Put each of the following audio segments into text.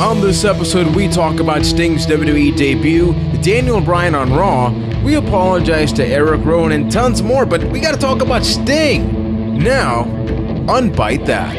On this episode, we talk about Sting's WWE debut, Daniel and Bryan on Raw, we apologize to Erick, Rowan, and tons more, but we gotta talk about Sting! Now, on Byte That.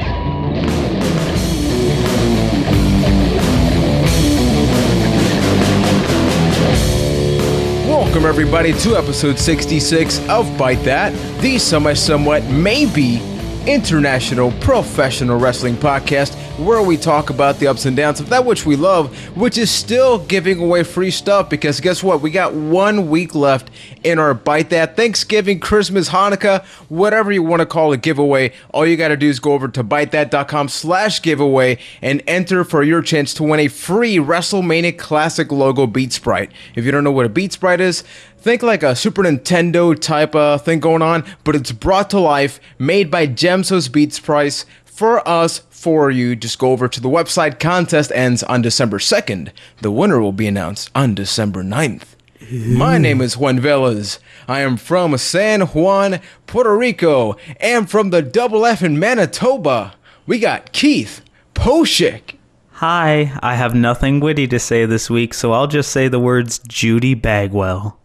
Welcome everybody to episode 66 of Byte That, the somewhat, maybe international professional wrestling podcast where we talk about the ups and downs of that which we love, which is still giving away free stuff because guess what? We got 1 week left in our Byte That Thanksgiving, Christmas, Hanukkah, whatever you want to call it giveaway. All you got to do is go over to bytethat.com/giveaway and enter for your chance to win a free WrestleMania Classic logo Beat Sprite. If you don't know what a Beat Sprite is, think like a Super Nintendo type of thing going on, but it's brought to life, made by Gemso's Beat Sprites for us, for you. Just go over to the website. Contest ends on December 2nd. The winner will be announced on December 9th. My name is Juan Velez. I am from San Juan, Puerto Rico, and from the Double F in Manitoba, we got Keith Poshik. Hi, I have nothing witty to say this week, so I'll just say the words Judy Bagwell.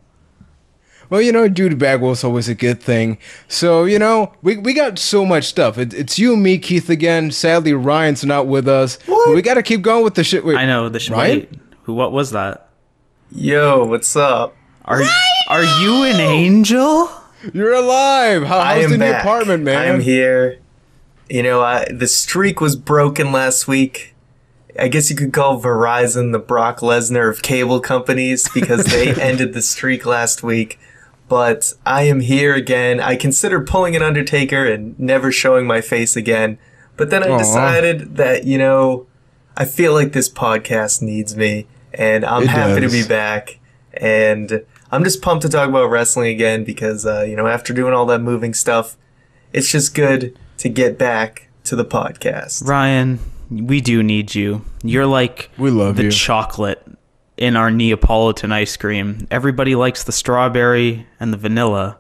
Well, you know, Judy Bagwell's always a good thing. So, you know, we got so much stuff. It's you and me, Keith, again. Sadly, Ryan's not with us. But we got to keep going with the shit. Wait, I know, the shit. Wait, what was that? Yo, what's up? Are you an angel? You're alive. How's the new apartment, man? I'm here. You know, the streak was broken last week. I guess you could call Verizon the Brock Lesnar of cable companies because they ended the streak last week. But I am here again. I considered pulling an Undertaker and never showing my face again. But then I decided that, you know, I feel like this podcast needs me. And I'm happy to be back. And I'm just pumped to talk about wrestling again because, you know, after doing all that moving stuff, it's just good to get back to the podcast. Ryan, we do need you. You're like we love the you. Chocolate in our Neapolitan ice cream. Everybody likes the strawberry and the vanilla,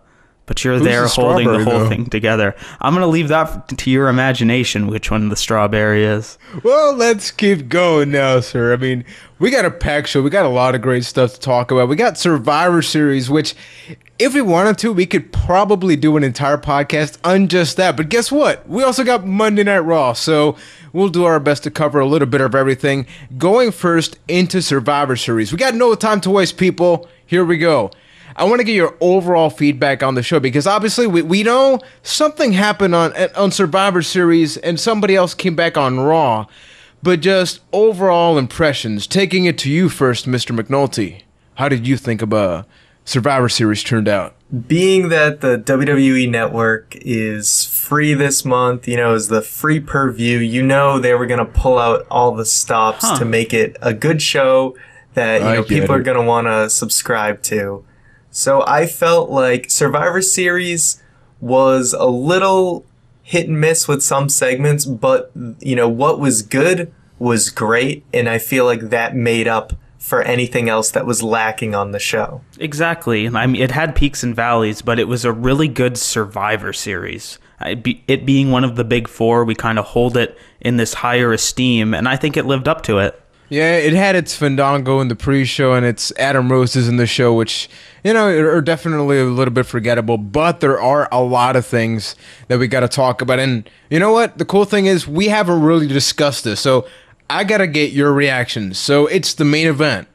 but you're there holding the whole thing together. I'm going to leave that to your imagination, which one the strawberry is. Well, let's keep going now, sir. I mean, we got a packed show. We got a lot of great stuff to talk about. We got Survivor Series, which if we wanted to, we could probably do an entire podcast on just that. But guess what? We also got Monday Night Raw, so we'll do our best to cover a little bit of everything. Going first into Survivor Series. We got no time to waste, people. Here we go. I want to get your overall feedback on the show because obviously we know something happened on Survivor Series and somebody else came back on Raw. But just overall impressions. Taking it to you first, Mr. McNulty. How did you think about Survivor Series turned out? Being that the WWE Network is free this month, you know, is the free per view, you know they were going to pull out all the stops to make it a good show that, you know, people are going to want to subscribe to. So I felt like Survivor Series was a little hit and miss with some segments, but, you know, what was good was great, and I feel like that made up for anything else that was lacking on the show. Exactly. I mean, it had peaks and valleys, but it was a really good Survivor Series. It being one of the big four, we kind of hold it in this higher esteem, and I think it lived up to it. Yeah, it had its Fandango in the pre-show and its Adam Roses in the show, which, you know, are definitely a little bit forgettable, but there are a lot of things that we got to talk about. And you know what? The cool thing is we haven't really discussed this, so I got to get your reactions. So it's the main event.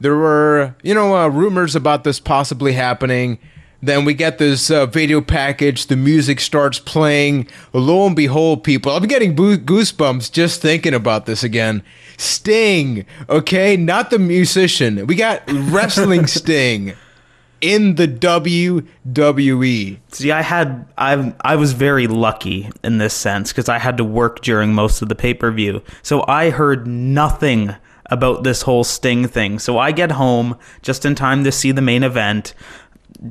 There were, you know, rumors about this possibly happening. Then we get this video package. The music starts playing. Lo and behold, people, I'm getting goosebumps just thinking about this again. Sting, okay? Not the musician. We got wrestling Sting in the WWE. See, I was very lucky in this sense because I had to work during most of the pay-per-view. So I heard nothing about this whole Sting thing. So I get home just in time to see the main event,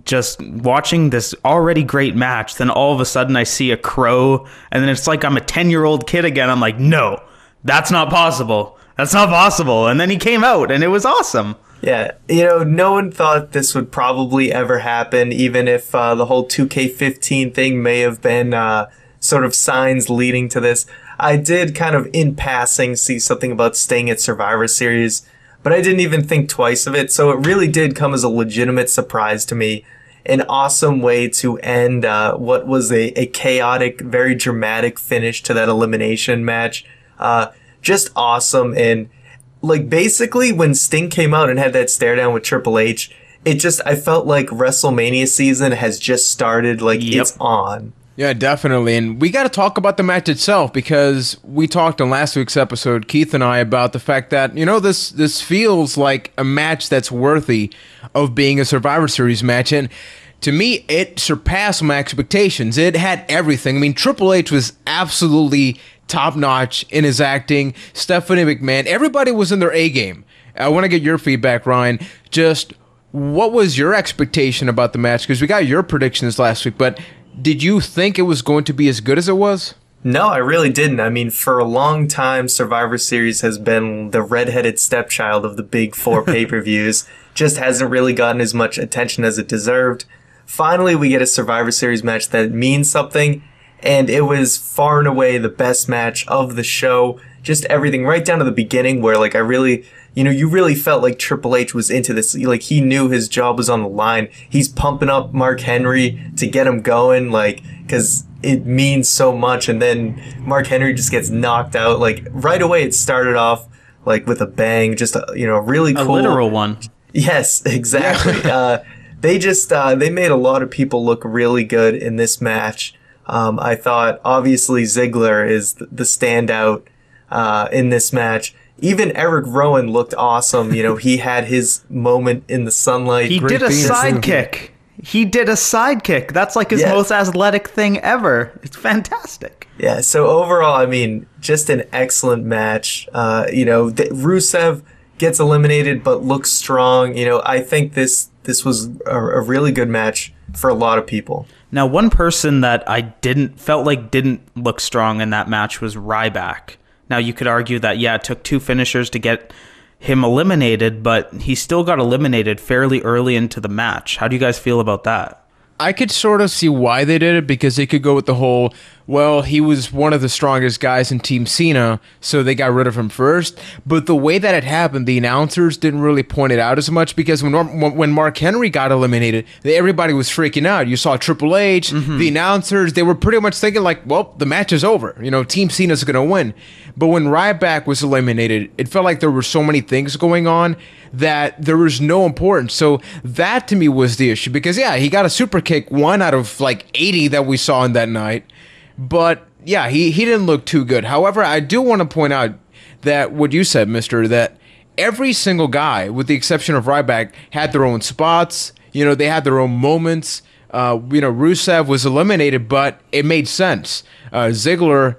just watching this already great match. Then all of a sudden I see a crow, and then it's like I'm a 10-year-old kid again. I'm like, no, that's not possible. That's not possible. And then he came out, and it was awesome. Yeah, you know, no one thought this would probably ever happen, even if the whole 2K15 thing may have been sort of signs leading to this. I did kind of in passing see something about staying at Survivor Series, but I didn't even think twice of it. So it really did come as a legitimate surprise to me. An awesome way to end what was a chaotic, very dramatic finish to that elimination match. Just awesome. And like basically when Sting came out and had that stare down with Triple H, I felt like WrestleMania season has just started. Like it's on. Yeah, definitely. And we got to talk about the match itself, because we talked on last week's episode, Keith and I, about the fact that, this feels like a match that's worthy of being a Survivor Series match. And to me, it surpassed my expectations. It had everything. I mean, Triple H was absolutely top-notch in his acting. Stephanie McMahon, everybody was in their A-game. I want to get your feedback, Ryan. Just what was your expectation about the match? Because we got your predictions last week, but did you think it was going to be as good as it was? No, I really didn't. I mean, for a long time, Survivor Series has been the redheaded stepchild of the big four pay-per-views. Just hasn't really gotten as much attention as it deserved. Finally, we get a Survivor Series match that means something, and it was far and away the best match of the show. Just everything right down to the beginning, where like you really felt like Triple H was into this. Like he knew his job was on the line. He's pumping up Mark Henry to get him going, like, because it means so much. And then Mark Henry just gets knocked out. Like right away, it started off like with a bang, just a really cool, a literal one. Yes, exactly. They made a lot of people look really good in this match. I thought obviously Ziggler is the standout in this match. Even Erick Rowan looked awesome. He had his moment in the sunlight. He did a sidekick. That's like his most athletic thing ever. It's fantastic. Yeah, so overall, I mean, just an excellent match. Rusev gets eliminated but looks strong. I think this was a really good match for a lot of people. Now, one person that I didn't look strong in that match was Ryback. Now, you could argue that, it took two finishers to get him eliminated, but he still got eliminated fairly early into the match. How do you guys feel about that? I could sort of see why they did it, because they could go with the whole, well, he was one of the strongest guys in Team Cena, so they got rid of him first. But the way that it happened, the announcers didn't really point it out as much, because when Mark Henry got eliminated, everybody was freaking out. You saw Triple H, the announcers, they were pretty much thinking like, well, the match is over. Team Cena's going to win. But when Ryback was eliminated, it felt like there were so many things going on that there was no importance. So that to me was the issue, because he got a super kick, 1 out of like 80 that we saw in that night. But he didn't look too good. However, I do want to point out that what you said, mister, that every single guy, with the exception of Ryback, had their own spots. They had their own moments. Rusev was eliminated, but it made sense. Ziggler,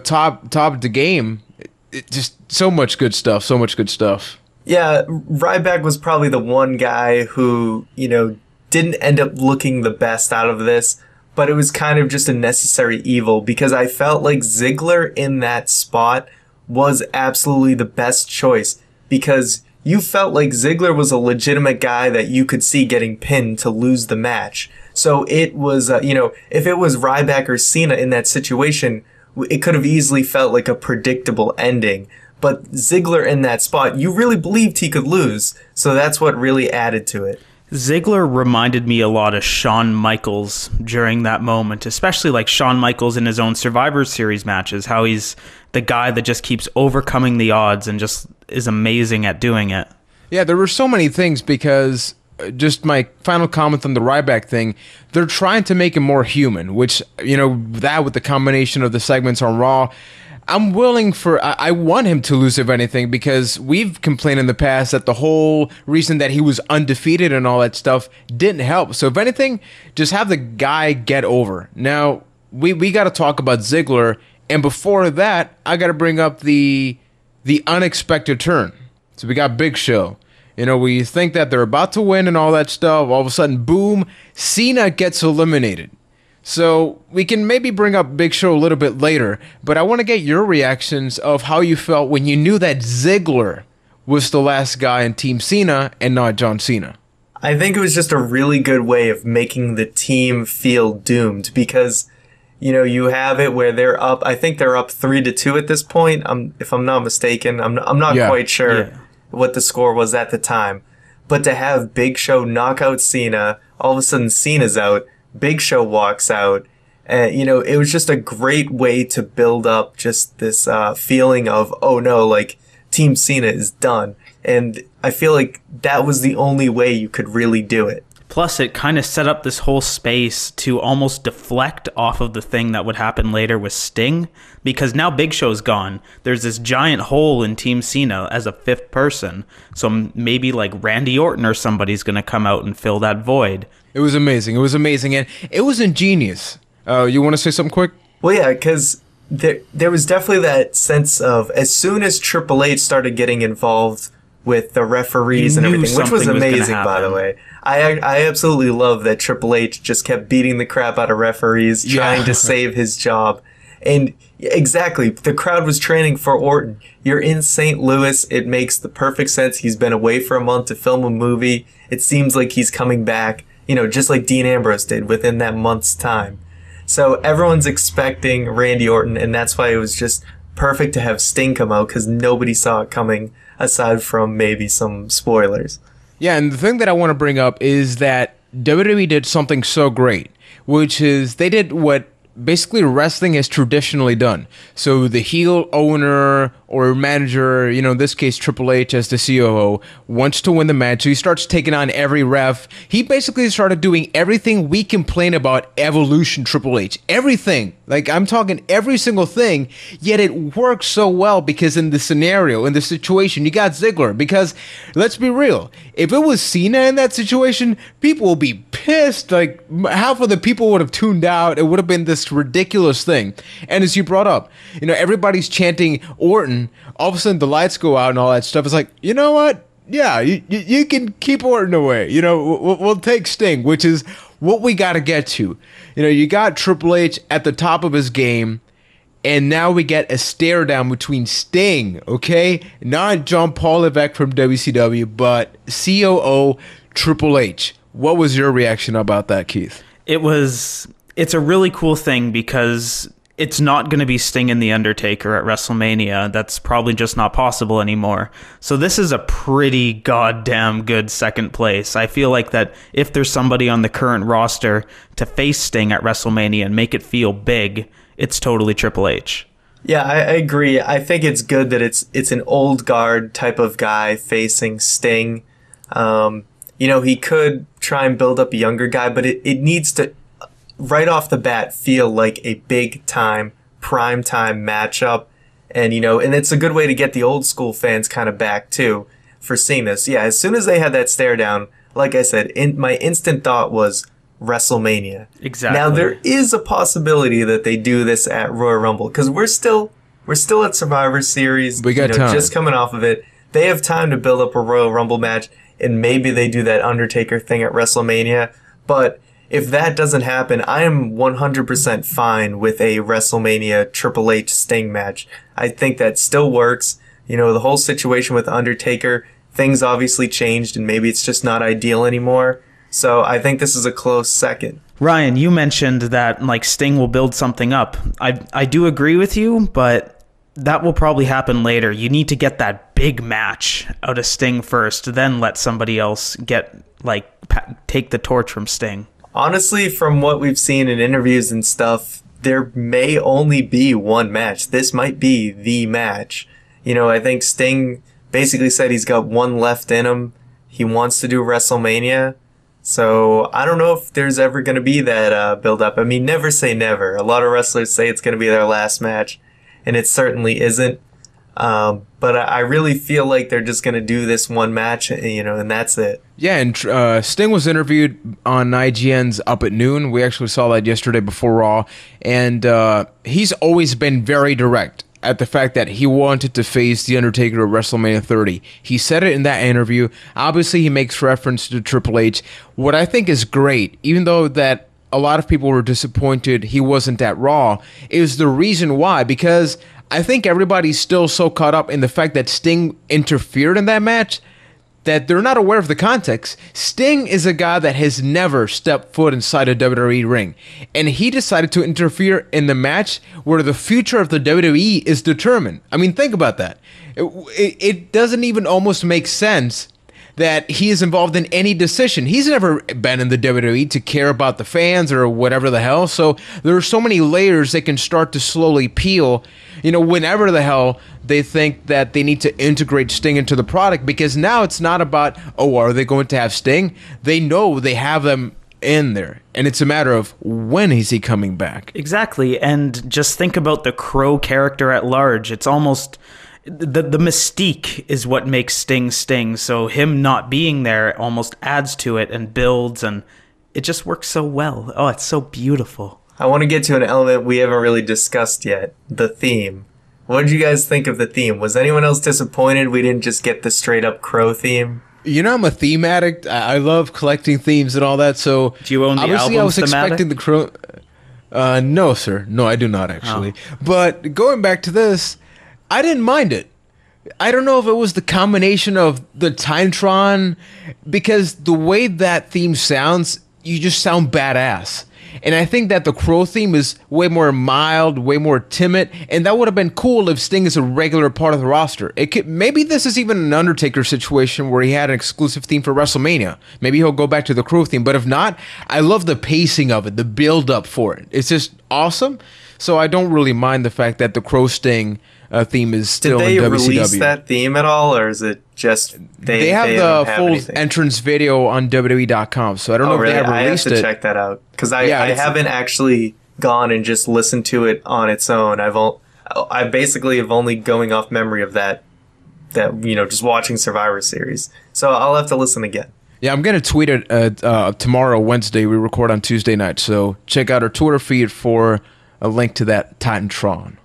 top of the game. Just so much good stuff. Yeah, Ryback was probably the one guy who, didn't end up looking the best out of this, but it was kind of just a necessary evil, because I felt like Ziggler in that spot was absolutely the best choice, because you felt like Ziggler was a legitimate guy that you could see getting pinned to lose the match. So it was, if it was Ryback or Cena in that situation, it could have easily felt like a predictable ending. But Ziggler in that spot, you really believed he could lose. So that's what really added to it. Ziggler reminded me a lot of Shawn Michaels during that moment, especially like Shawn Michaels in his own Survivor Series matches, how he's the guy that just keeps overcoming the odds and just is amazing at doing it. Yeah, there were so many things, because just my final comment on the Ryback thing, they're trying to make him more human, which, that with the combination of the segments on Raw, I'm willing I want him to lose, if anything, because we've complained in the past that the whole reason that he was undefeated and all that stuff didn't help. So if anything, just have the guy get over. Now, we got to talk about Ziggler, and before that, I got to bring up the unexpected turn. So we got Big Show. We think that they're about to win and all that stuff. All of a sudden, boom, Cena gets eliminated. So we can maybe bring up Big Show a little bit later, but I want to get your reactions of how you felt when you knew that Ziggler was the last guy in Team Cena and not John Cena. I think it was just a really good way of making the team feel doomed, because, you have it where they're up. I think they're up 3-2 at this point. If I'm not mistaken, I'm not quite sure what the score was at the time. But to have Big Show knock out Cena, all of a sudden Cena's out, Big Show walks out. It was just a great way to build up just this feeling of, oh no, like Team Cena is done. And I feel like that was the only way you could really do it. Plus, it kind of set up this whole space to almost deflect off of the thing that would happen later with Sting, because now Big Show's gone. There's this giant hole in Team Cena as a fifth person, so maybe like Randy Orton or somebody's going to come out and fill that void. It was amazing. And it was ingenious. You want to say something quick? Well, yeah, because there was definitely that sense of, as soon as Triple H started getting involved with the referees and everything, which was amazing, by the way. I absolutely love that Triple H just kept beating the crap out of referees, trying to save his job. And exactly, the crowd was training for Orton. You're in St. Louis. It makes the perfect sense. He's been away for a month to film a movie. It seems like he's coming back, just like Dean Ambrose did within that month's time. So everyone's expecting Randy Orton, and that's why it was just perfect to have Sting come out, because nobody saw it coming, aside from maybe some spoilers. Yeah, and the thing that I want to bring up is that WWE did something so great, which is they did what basically wrestling has traditionally done. So the heel owner or manager, in this case Triple H as the COO, wants to win the match, so he starts taking on every ref. He basically started doing everything we complain about Evolution Triple H. Everything. Like, I'm talking every single thing, yet it works so well because in the scenario, in the situation, you got Ziggler. Because, let's be real, if it was Cena in that situation, people will be pissed. Like, half of the people would have tuned out. It would have been this ridiculous thing. And as you brought up, everybody's chanting Orton. All of a sudden, the lights go out and all that stuff. It's like, you know what? Yeah, you can keep Orton away. We'll take Sting, which is what we got to get to. You got Triple H at the top of his game, and now we get a stare down between Sting, okay? Not John Paul Levesque from WCW, but COO Triple H. What was your reaction about that, Keith? It's a really cool thing because it's not going to be Sting and The Undertaker at WrestleMania. That's probably just not possible anymore. So this is a pretty goddamn good second place. I feel like that if there's somebody on the current roster to face Sting at WrestleMania and make it feel big, it's totally Triple H. Yeah, I agree. I think it's good that it's an old guard type of guy facing Sting. He could try and build up a younger guy, but it needs to, right off the bat, feel like a big time, prime time matchup. And, and it's a good way to get the old school fans kind of back too for seeing this. Yeah, as soon as they had that stare down, like I said, my instant thought was WrestleMania. Exactly. Now there is a possibility that they do this at Royal Rumble, because we're still at Survivor Series. We got time. Just coming off of it. They have time to build up a Royal Rumble match, and maybe they do that Undertaker thing at WrestleMania. But if that doesn't happen, I am 100% fine with a WrestleMania Triple H Sting match. I think that still works. The whole situation with Undertaker, things obviously changed, and maybe it's just not ideal anymore. So I think this is a close second. Ryan, you mentioned that Sting will build something up. I do agree with you, but that will probably happen later. You need to get that big match out of Sting first, then let somebody else take the torch from Sting. Honestly, from what we've seen in interviews and stuff, there may only be one match. This might be the match. I think Sting basically said he's got one left in him. He wants to do WrestleMania. So I don't know if there's ever going to be that build-up. I mean, never say never. A lot of wrestlers say it's going to be their last match, and it certainly isn't. But I really feel like they're just going to do this one match, and that's it. Yeah, and Sting was interviewed on IGN's Up at Noon. We actually saw that yesterday before Raw. And he's always been very direct at the fact that he wanted to face The Undertaker at WrestleMania 30. He said it in that interview. Obviously, he makes reference to Triple H. What I think is great, even though that a lot of people were disappointed he wasn't at Raw, is the reason why. Because I think everybody's still so caught up in the fact that Sting interfered in that match that they're not aware of the context. Sting is a guy that has never stepped foot inside a WWE ring, and he decided to interfere in the match where the future of the WWE is determined. I mean, think about that. It doesn't even almost make sense that he is involved in any decision. He's never been in the WWE to care about the fans or whatever the hell. So there are so many layers that can start to slowly peel, whenever the hell they think that they need to integrate Sting into the product, because now it's not about, are they going to have Sting? They know they have them in there, and it's a matter of when is he coming back. Exactly, and just think about the Crow character at large. It's almost... The mystique is what makes Sting, so him not being there almost adds to it and builds, and it just works so well. Oh, it's so beautiful. I want to get to an element we haven't really discussed yet, the theme. What did you guys think of the theme? Was anyone else disappointed we didn't just get the straight-up Crow theme? I'm a theme addict. I love collecting themes and all that, so... Do you own the obviously I was thematic? expecting the Crow... no, sir. No, I do not, actually. Oh. But going back to this... I didn't mind it. I don't know if it was the combination of the Titantron, because the way that theme sounds, you just sound badass. And I think that the Crow theme is way more mild, way more timid, and that would have been cool if Sting is a regular part of the roster. Maybe this is even an Undertaker situation where he had an exclusive theme for WrestleMania. Maybe he'll go back to the Crow theme, but if not, I love the pacing of it, the build-up for it. It's just awesome, so I don't really mind the fact that the Crow Sting... theme is still in WCW. Did they release that theme at all, or is it just they have the full entrance video on WWE.com, so I don't know if they have released it. I have to check that out, because I haven't actually gone and just listened to it on its own. I basically have only going off memory of that just watching Survivor Series. So I'll have to listen again. Yeah, I'm going to tweet it tomorrow, Wednesday. We record on Tuesday night, so check out our Twitter feed for a link to that Titantron.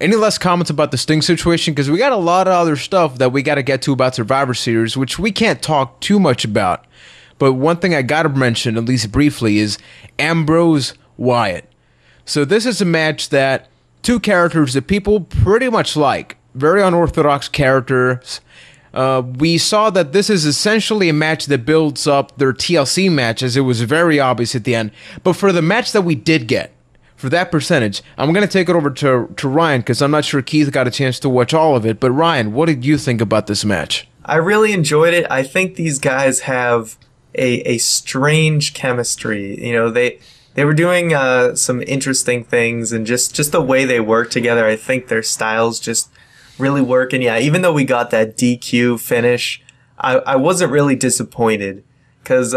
Any less comments about the Sting situation? Because we got a lot of other stuff that we got to get to about Survivor Series, which we can't talk too much about. But one thing I got to mention, at least briefly, is Ambrose Wyatt. So this is a match that two characters that people pretty much like. Very unorthodox characters. We saw that this is essentially a match that builds up their TLC match, as it was very obvious at the end. But for the match that we did get, for that percentage, I'm going to take it over to Ryan, because I'm not sure Keith got a chance to watch all of it. But Ryan, what did you think about this match? I really enjoyed it. I think these guys have a strange chemistry. They were doing some interesting things, and just the way they work together, I think their styles just really work. And yeah, even though we got that DQ finish, I wasn't really disappointed, because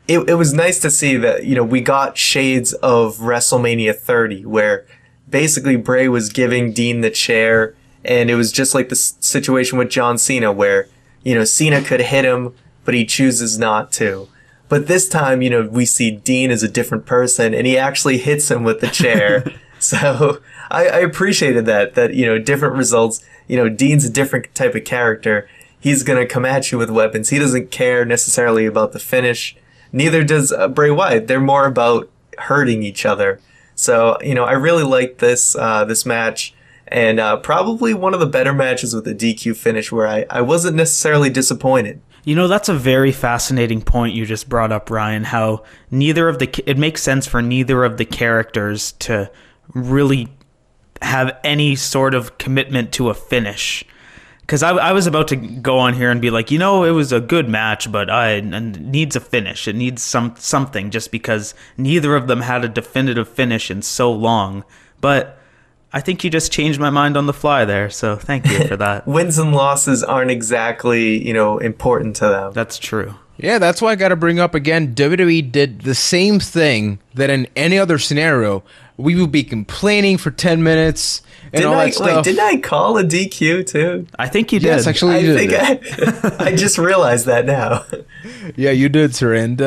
it was nice to see that, we got shades of WrestleMania 30, where basically Bray was giving Dean the chair, and it was just like the situation with John Cena, where, Cena could hit him, but he chooses not to. But this time, we see Dean as a different person, and he actually hits him with the chair. So I appreciated that, different results. Dean's a different type of character. He's going to come at you with weapons. He doesn't care necessarily about the finish. Neither does Bray Wyatt. They're more about hurting each other. So, I really liked this match, and probably one of the better matches with a DQ finish, where I wasn't necessarily disappointed. That's a very fascinating point you just brought up, Ryan, how it makes sense for neither of the characters to really have any sort of commitment to a finish. Because I was about to go on here and be like, it was a good match, but it needs a finish. It needs something, just because neither of them had a definitive finish in so long. But I think you just changed my mind on the fly there, so thank you for that. Wins and losses aren't exactly, important to them. That's true. Yeah, that's why I got to bring up again, WWE did the same thing that in any other scenario, we would be complaining for 10 minutes and all that stuff. Wait, didn't I call a DQ too? I think you did. Yes, actually you did. I just realized that now. Yeah, you did, sir. And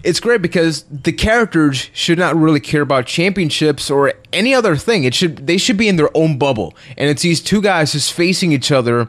it's great because the characters should not really care about championships or any other thing. They should be in their own bubble. And it's these two guys just facing each other.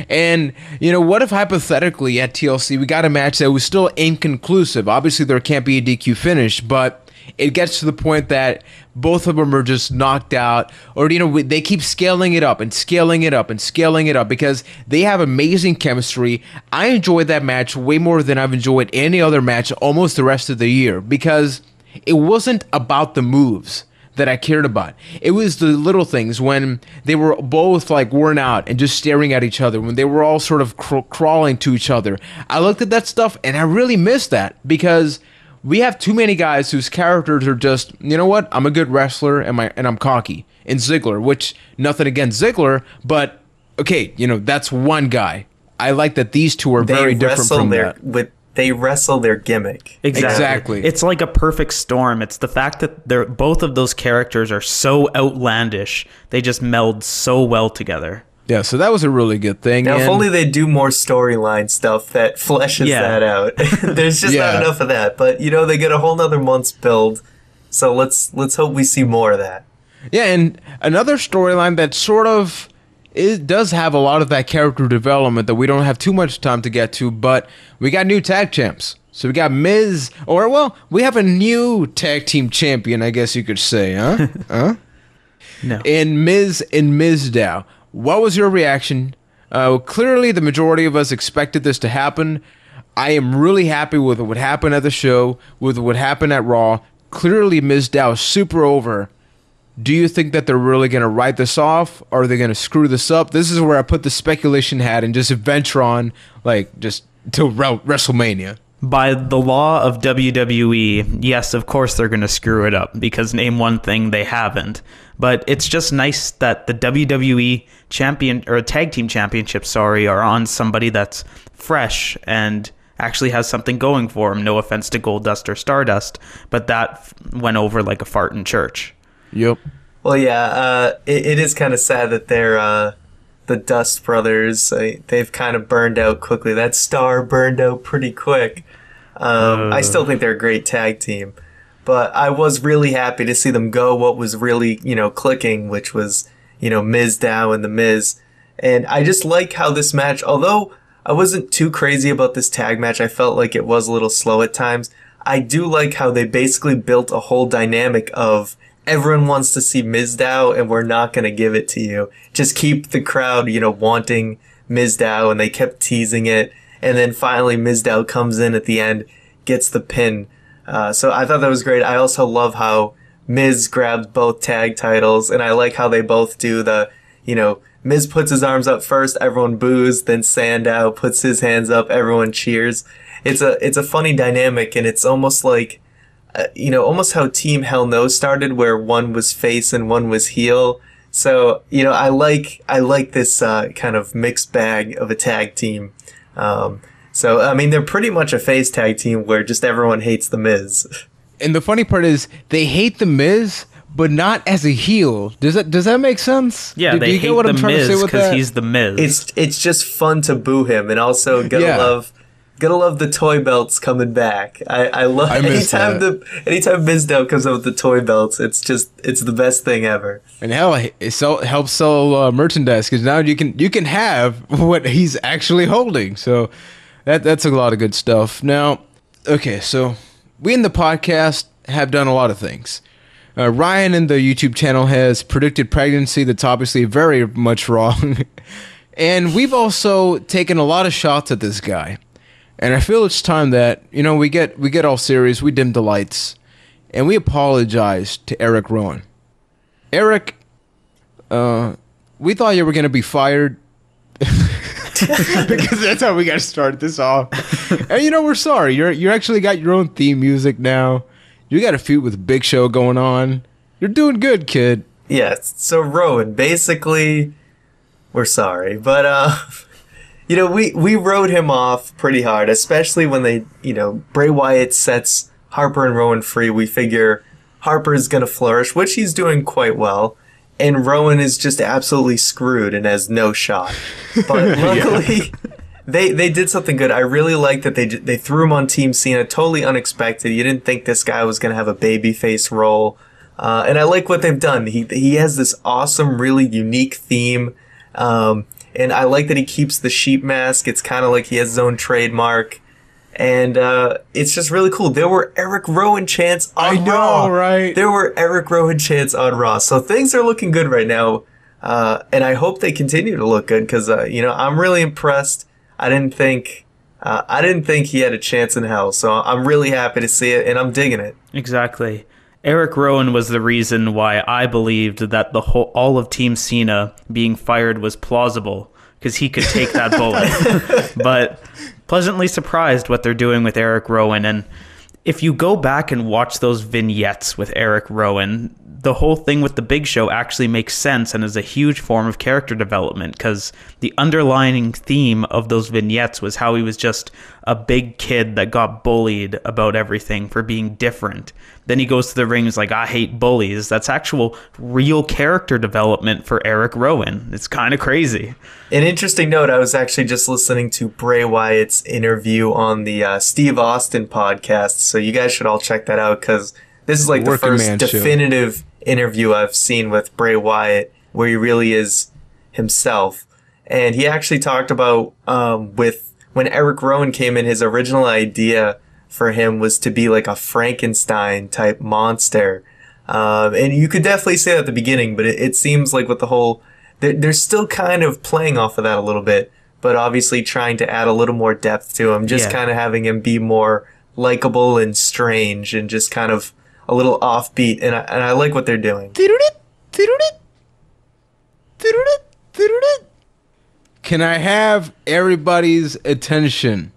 And, what if hypothetically at TLC we got a match that was still inconclusive? Obviously, there can't be a DQ finish, but it gets to the point that both of them are just knocked out, or they keep scaling it up and scaling it up and scaling it up because they have amazing chemistry. I enjoyed that match way more than I've enjoyed any other match almost the rest of the year, because it wasn't about the moves that I cared about. It was the little things when they were both like worn out and just staring at each other, when they were all sort of crawling to each other. I looked at that stuff and I really missed that, because we have too many guys whose characters are just, you know what, I'm a good wrestler and I'm cocky. And Ziggler, which, nothing against Ziggler, but okay, that's one guy. I like that these two are very different from that. They wrestle their gimmick. Exactly. It's like a perfect storm. It's the fact that both of those characters are so outlandish. They just meld so well together. Yeah, so that was a really good thing. Now, if only they do more storyline stuff that fleshes that out. There's just not enough of that. But, they get a whole nother month's build. So let's hope we see more of that. Yeah, and another storyline that sort of... it does have a lot of that character development that we don't have too much time to get to, but we got new tag champs. So we got Miz, we have a new tag team champion, I guess you could say, huh? Huh? No. And Miz and Mizdow. What was your reaction? Clearly, the majority of us expected this to happen. I am really happy with what happened at the show, with what happened at Raw. Clearly, Mizdow is super over. Do you think that they're really going to write this off? Or are they going to screw this up? This is where I put the speculation hat and just venture on, just till WrestleMania. By the law of WWE, yes, of course they're going to screw it up, because name one thing they haven't. But it's just nice that the WWE tag team championships, are on somebody that's fresh and actually has something going for them. No offense to Goldust or Stardust, but that went over like a fart in church. Yep. Well, yeah, it is kind of sad that they're the Dust Brothers. They've kind of burned out quickly. That star burned out pretty quick. I still think they're a great tag team, but I was really happy to see them go what was really, clicking, which was, Mizdow and The Miz. And I just like how this match, although I wasn't too crazy about this tag match, I felt like it was a little slow at times. I do like how they basically built a whole dynamic of everyone wants to see Mizdow and we're not going to give it to you. Just keep the crowd, wanting Mizdow, and they kept teasing it. And then finally Mizdow comes in at the end, gets the pin. So I thought that was great. I also love how Miz grabbed both tag titles, and I like how they both do the, Miz puts his arms up first, everyone boos, then Sandow puts his hands up, everyone cheers. It's a funny dynamic, and it's almost like, almost how Team Hell No started, where one was face and one was heel. So, I like this kind of mixed bag of a tag team. So, I mean, they're pretty much a face tag team where just everyone hates The Miz. And the funny part is, they hate The Miz, but not as a heel. Does that make sense? Yeah, they hate The Miz because he's The Miz. It's just fun to boo him, and also gotta love the toy belts coming back. I love anytime Mizdow comes up with the toy belts. It's the best thing ever. And hell, it helps sell merchandise, because now you can have what he's actually holding. So that's a lot of good stuff. Now, okay, so we in the podcast have done a lot of things. Ryan in the YouTube channel has predicted pregnancy that's obviously very much wrong. And we've also taken a lot of shots at this guy. And I feel it's time that, we get all serious, we dim the lights, and we apologize to Erick Rowan. Erick, we thought you were going to be fired. Because that's how we got to start this off. And we're sorry. You actually got your own theme music now. You got a feud with Big Show going on. You're doing good, kid. Yeah, so Rowan, basically, we're sorry. But, we wrote him off pretty hard, especially when they, Bray Wyatt sets Harper and Rowan free. We figure Harper's going to flourish, which he's doing quite well. And Rowan is just absolutely screwed and has no shot. But luckily, they did something good. I really like that they threw him on Team Cena, totally unexpected. You didn't think this guy was going to have a babyface role. And I like what they've done. He has this awesome, really unique theme. And I like that he keeps the sheep mask. It's kind of like he has his own trademark. And it's just really cool. There were Erick Rowan chants on Raw. Right? There were Erick Rowan chants on Raw. So things are looking good right now. And I hope they continue to look good because, I'm really impressed. I didn't think he had a chance in hell. So I'm really happy to see it, and I'm digging it. Exactly. Erick Rowan was the reason why I believed that all of Team Cena being fired was plausible, because he could take that bullet. But pleasantly surprised what they're doing with Erick Rowan. And if you go back and watch those vignettes with Erick Rowan, the whole thing with the Big Show actually makes sense and is a huge form of character development, because the underlying theme of those vignettes was how he was just a big kid that got bullied about everything for being different. Then he goes to the ring and is like, I hate bullies. That's actual real character development for Erick Rowan. It's kind of crazy. An interesting note, I was actually just listening to Bray Wyatt's interview on the Steve Austin podcast, so you guys should all check that out, because this is like the first definitive interview I've seen with Bray Wyatt where he really is himself. And he actually talked about with when Erick Rowan came in, his original idea for him was to be like a Frankenstein type monster. And you could definitely say that at the beginning, but it seems like with the whole, they're still kind of playing off of that a little bit, but obviously trying to add a little more depth to him, just kind of having him be more likable and strange and just kind of a little offbeat, and I like what they're doing. Can I have everybody's attention?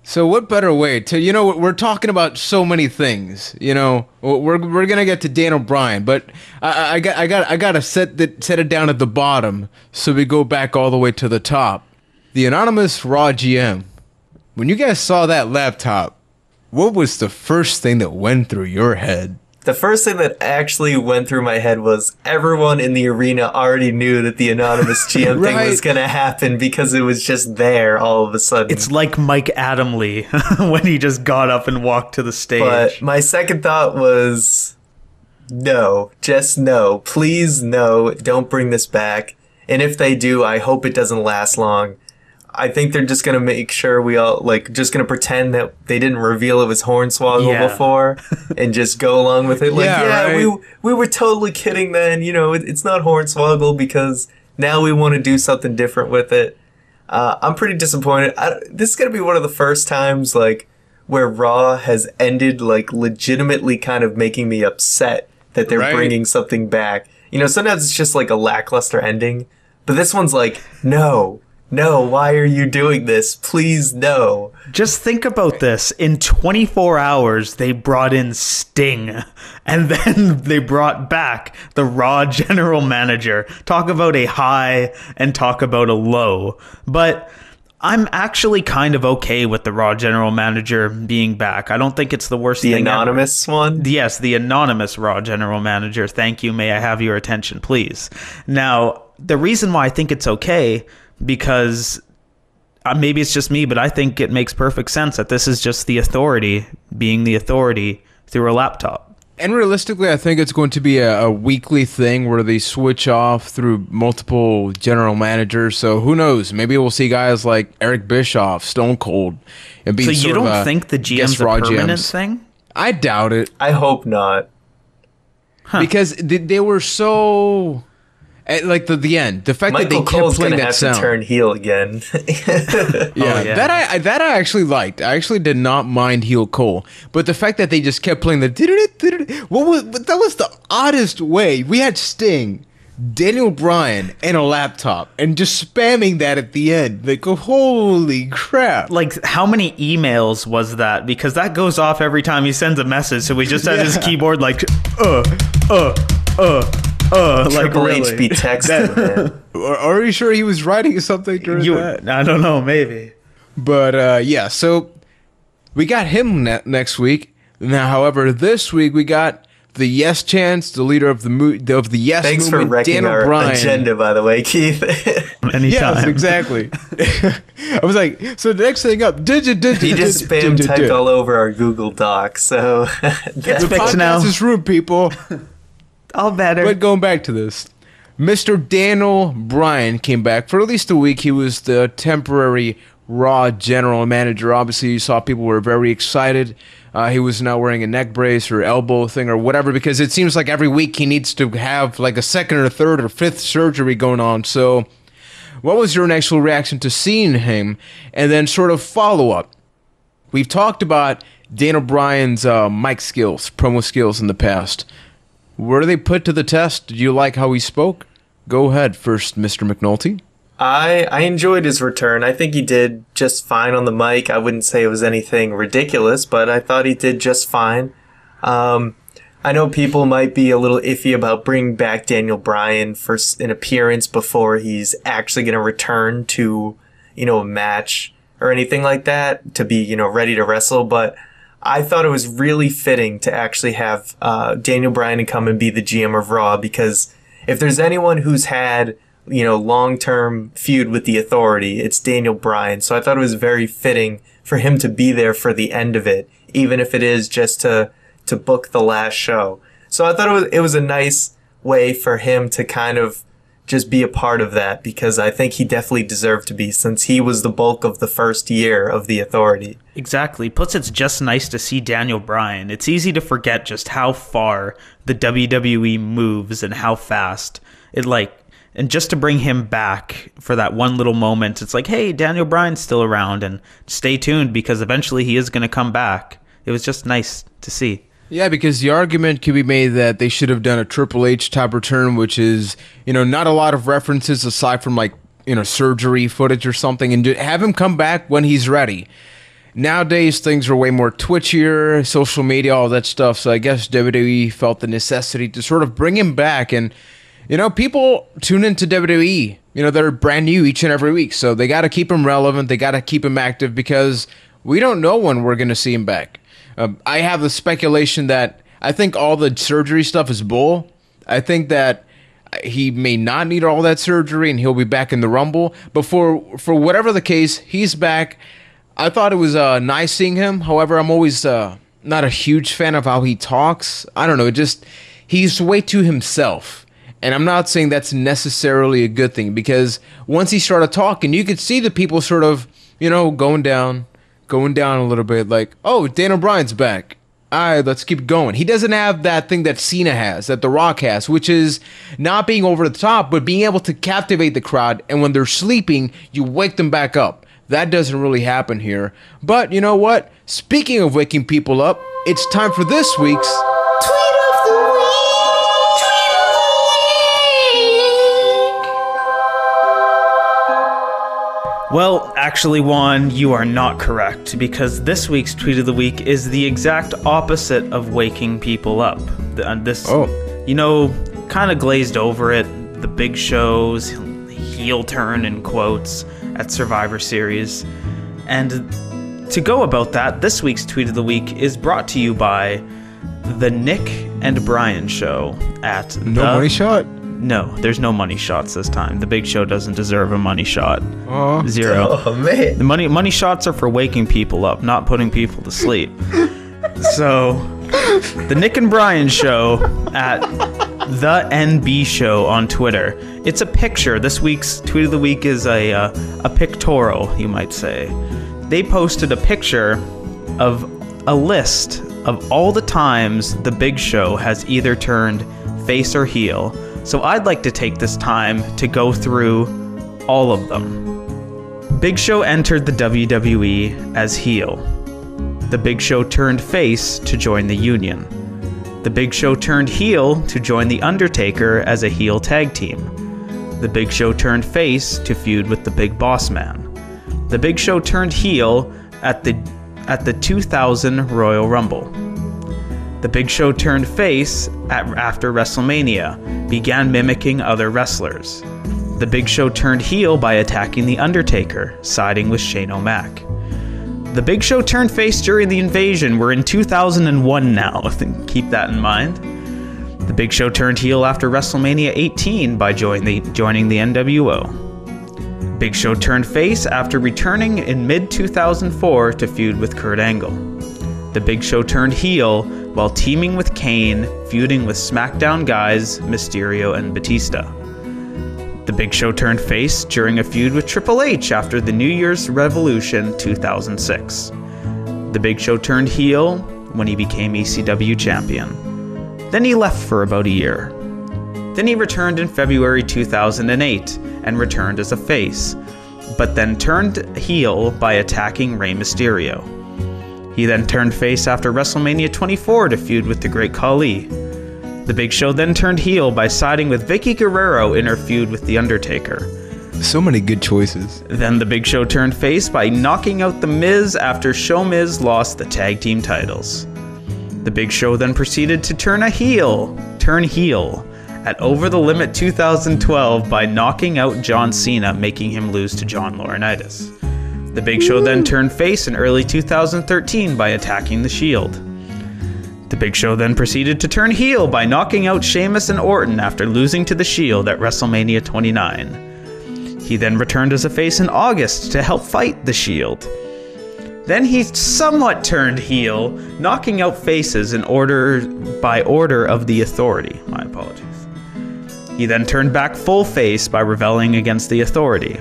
So what better way to, we're talking about so many things, we're going to get to Daniel Bryan, but I got to set it down at the bottom so we go back all the way to the top. The anonymous Raw GM, when you guys saw that laptop, what was the first thing that went through your head? The first thing that actually went through my head was everyone in the arena already knew that the anonymous GM thing was going to happen because it was just there all of a sudden. It's like Mike Adamle when he just got up and walked to the stage. But my second thought was, no, just no. Please no, don't bring this back. And if they do, I hope it doesn't last long. I think they're just going to make sure we all, just going to pretend that they didn't reveal it was Hornswoggle before and just go along with it. We were totally kidding then. It's not Hornswoggle because now we want to do something different with it. I'm pretty disappointed. This is going to be one of the first times, where Raw has ended, legitimately kind of making me upset that they're bringing something back. Sometimes it's just, a lackluster ending. But this one's no, why are you doing this? Please, no. Just think about this. In 24 hours, they brought in Sting, and then they brought back the Raw general manager. Talk about a high and talk about a low. But I'm actually kind of okay with the Raw general manager being back. I don't think it's the worst thing ever. The anonymous one? Yes, the anonymous Raw general manager. Thank you. May I have your attention, please? Now, the reason why I think it's okay, because maybe it's just me, but I think it makes perfect sense that this is just the authority being the authority through a laptop. And realistically, I think it's going to be a weekly thing where they switch off through multiple general managers. So who knows? Maybe we'll see guys like Eric Bischoff, Stone Cold, and be so you don't think the GM's a permanent thing? I doubt it. I hope not. Because they were so... At the end, the fact Michael that they kept Cole's playing gonna that have sound, to turn heel again. That I actually liked. I actually did not mind heel Cole, but the fact that they just kept playing the that was the oddest way. We had Sting, Daniel Bryan, and a laptop, and just spamming that at the end. Holy crap! How many emails was that? Because that goes off every time he sends a message. So we just had his keyboard Triple H be texting, man. Are you sure he was writing something during that? I don't know, maybe. But so we got him next week. Now, however, this week we got the Yes Chance, the leader of the Yes Thanks movement, for wrecking Daniel our Bryan. agenda, by the way, Keith. Anytime. Yes, exactly. I was like, so the next thing up, He just spam typed all over our Google Doc, so it's the fixed now. podcast is rude, people. All better. But going back to this, Mr. Daniel Bryan came back for at least a week. He was the temporary Raw general manager. Obviously, you saw people were very excited. He was now wearing a neck brace or elbow thing or whatever, because it seems like every week he needs to have like a second or third or fifth surgery going on. So what was your initial reaction to seeing him? And then sort of follow-up. We've talked about Daniel Bryan's mic skills, promo skills in the past. Were they put to the test? Did you like how he spoke? Go ahead first, Mr. McNulty. I enjoyed his return. I think he did just fine on the mic. I wouldn't say it was anything ridiculous, but I thought he did just fine. I know people might be a little iffy about bringing back Daniel Bryan for an appearance before he's actually going to return to, a match or anything like that to be, ready to wrestle. But I thought it was really fitting to actually have Daniel Bryan come and be the GM of Raw, because if there's anyone who's had long-term feud with the Authority, it's Daniel Bryan. So I thought it was very fitting for him to be there for the end of it, even if it is just to book the last show. So I thought it was a nice way for him to kind of just be a part of that, because I think he definitely deserved to be, since he was the bulk of the first year of the Authority. Exactly. Plus, it's just nice to see Daniel Bryan. It's easy to forget just how far the WWE moves and how fast it and just to bring him back for that one little moment, it's like, hey, Daniel Bryan's still around, and stay tuned because eventually he is going to come back. It was just nice to see. Yeah, because the argument could be made that they should have done a Triple H type return, which is, not a lot of references aside from surgery footage or something, and have him come back when he's ready. Nowadays, things are way more twitchier, social media, all that stuff. So I guess WWE felt the necessity to sort of bring him back. And, people tune into WWE. They're brand new each and every week. So they got to keep him relevant. They got to keep him active, because we don't know when we're going to see him back. I have the speculation that I think all the surgery stuff is bull. I think that he may not need all that surgery and he'll be back in the Rumble. But for whatever the case, he's back. I thought it was nice seeing him. However, I'm always not a huge fan of how he talks. I don't know. He's way too himself. And I'm not saying that's necessarily a good thing, because once he started talking, you could see the people sort of, going down a little bit, like, oh, Daniel Bryan's back. All right, let's keep going. He doesn't have that thing that Cena has, that The Rock has, which is not being over the top, but being able to captivate the crowd, and when they're sleeping, you wake them back up. That doesn't really happen here. But you know what? Speaking of waking people up, it's time for this week's Tweet of the Week! Well, actually, Juan, you are not correct, because this week's Tweet of the Week is the exact opposite of waking people up. Kind of glazed over it. The Big Show's heel turn, in quotes, at Survivor Series. And to go about that, this week's Tweet of the Week is brought to you by the Nick and Bryan Show at Money Shot? No, there's no money shots this time. The Big Show doesn't deserve a money shot. Oh. 0. Oh, man. The money shots are for waking people up, not putting people to sleep. So, the Nick and Bryan Show at the NB Show on Twitter. It's a picture. This week's Tweet of the Week is a pictorial, you might say. They posted a picture of a list of all the times the Big Show has either turned face or heel. So I'd like to take this time to go through all of them. Big Show entered the WWE as heel. The Big Show turned face to join the Union. The Big Show turned heel to join The Undertaker as a heel tag team. The Big Show turned face to feud with the Big Boss Man. The Big Show turned heel at the 2000 Royal Rumble. The Big Show turned face after WrestleMania, began mimicking other wrestlers. The Big Show turned heel by attacking The Undertaker, siding with Shane O'Mac. The Big Show turned face during the Invasion. We're in 2001 now, keep that in mind. The Big Show turned heel after WrestleMania 18 by joining the NWO. Big Show turned face after returning in mid-2004 to feud with Kurt Angle. The Big Show turned heel while teaming with Kane, feuding with SmackDown guys Mysterio and Batista. The Big Show turned face during a feud with Triple H after the New Year's Revolution 2006. The Big Show turned heel when he became ECW champion. Then he left for about a year. Then he returned in February 2008 and returned as a face, but then turned heel by attacking Rey Mysterio. He then turned face after WrestleMania 24 to feud with the Great Khali. The Big Show then turned heel by siding with Vicky Guerrero in her feud with The Undertaker. So many good choices. Then the Big Show turned face by knocking out The Miz after Show Miz lost the tag team titles. The Big Show then proceeded to turn heel at Over the Limit 2012 by knocking out John Cena, making him lose to John Laurinaitis. The Big Show then turned face in early 2013 by attacking The Shield. The Big Show then proceeded to turn heel by knocking out Sheamus and Orton after losing to The Shield at WrestleMania 29. He then returned as a face in August to help fight The Shield. Then he somewhat turned heel, knocking out faces in order of the Authority. My apologies. He then turned back full face by rebelling against the Authority.